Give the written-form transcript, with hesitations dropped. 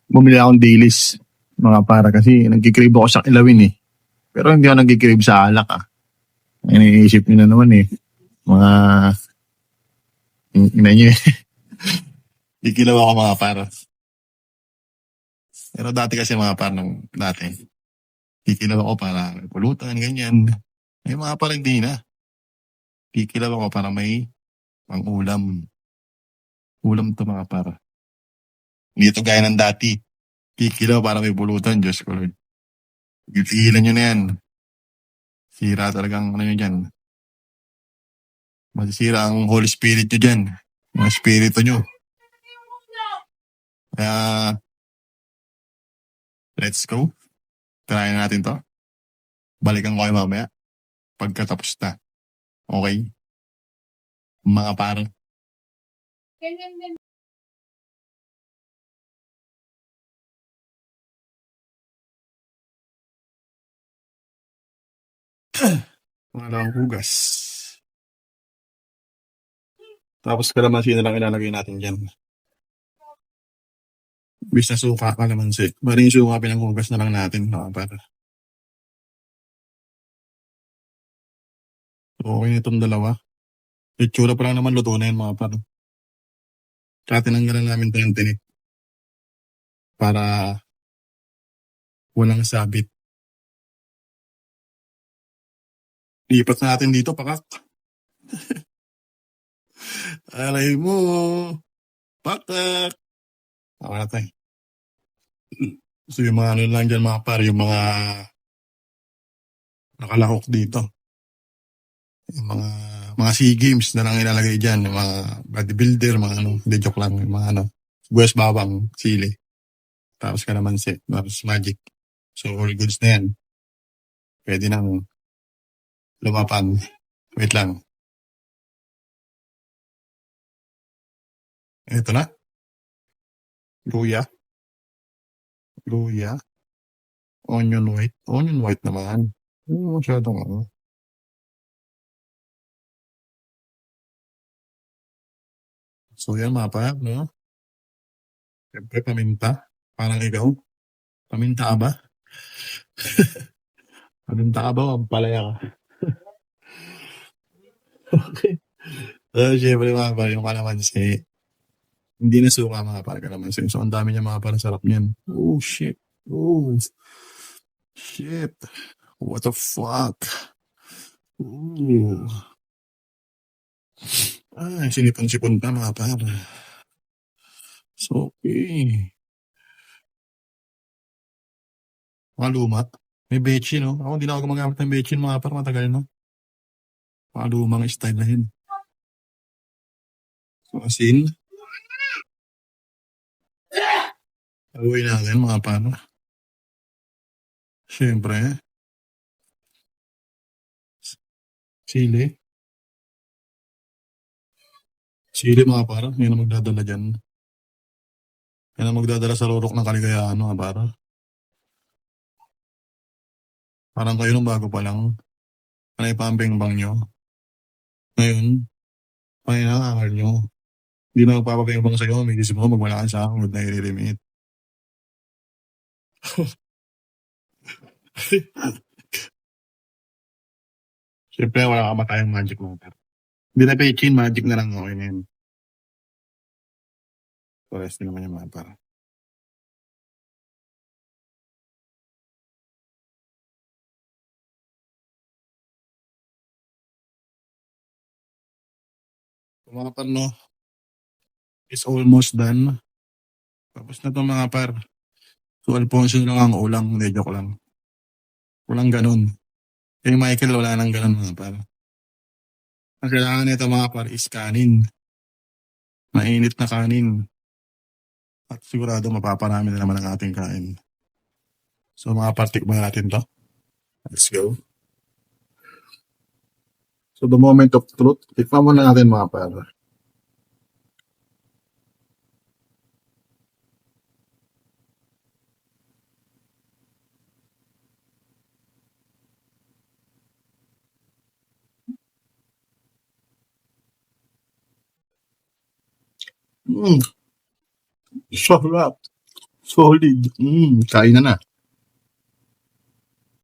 bumili akong dilis. Mga para kasi nagkikrib ako sa kilawin eh. Pero hindi ako nagkikrib sa alak ah. Iniisip nyo na naman eh. Mga ina nyo eh. Kikilaw ako mga para. Pero dati kasi mga para nung dati. Kikilaw ako para may pulutan, ganyan. May mga para hindi na. Kikilaw ako para may pang ulam. Ulam to mga para. Hindi to gaya ng dati. Kikilaw para may pulutan, Diyos ko Lord. Tigilan nyo na yan. Sira talagang ano nyo dyan. Masisira ang Holy Spirit nyo dyan. Mga spirito nyo. Kaya, let's go. Try natin to. Balikan ko kayo mamaya. Pagkatapos na. Okay? Mga para. Mga lang hugas. Tapos kalamansi na lang ilalagay natin dyan. Bis na suka kalamansi. Bali yung suka pinanghugas na lang natin. Mga para. Okay na itong dalawa. Itsura pa lang naman luto na yan mga para. Kaya tinanggalan namin ito yung tinik. Para walang sabit. Lipat natin dito, pakak. Alay mo. Pakak. Tama na tayo. So yung mga ano lang dyan mga par, yung mga nakalahok dito. Yung mga SEA Games na lang ilalagay dyan. Yung mga bodybuilder, mga ano, hindi joke lang. Yung mga ano, buwes bawang, sili. Tapos kalamansi, tapos magic. So all goods na yan. Pwede nang lumapan. Wait lang. Ito na. Luya. Luya. Onion white. Onion white naman. Hindi masyadong ano. So yan mga pa, no? Siyempre paminta. Parang ikaw. Paminta ka ba? Paminta ka ba o palaya ka? Okay. So siyempre mga pa, yung kalamansi. Hindi na suka mga pa, kalamansi. So ang dami niya mga parang sarap niyan. Oh shit. Oh shit. What the fuck? Ooh. Ay, sinipon-sipon pa mga par. So, okay. Mga luma. May bechin, no? Ako hindi na ako gumagamit ng bechin mga par. Matagal, no? Mga lumang style na yun. So, asin. Haluin natin mga par. Siyempre. Sili. Sili mga par. Yan ang magdadala dyan. Yan ang magdadala sa lurok ng kaligayahan mga par. Parang kayo nung bago pa lang. Panay pa ang bang nyo. Ngayon, panay na ang angal nyo. Hindi na magpapabeng-bang sa'yo. May isip mo, magmalaan sa akin. Huwag na i-limit. Siyempre, wala ka matayang magic mga par. Hindi na bechin, magic na lang. Okay na yun. Pares din naman yung mga par. Mga par, no? Is almost done. Tapos na to mga par. So, Alfonso lang ang ulang. Hindi, joke lang. Walang ganun. Kay Michael, wala nang ganun mga par. Ang kailangan nito mga par is kanin. Mainit na kanin. At sigurado mapaparami na naman ang ating kain. So mga par, tikman natin to. Let's go. So the moment of truth, tikman muna natin mga par. Sarap. Solid. Kain na na.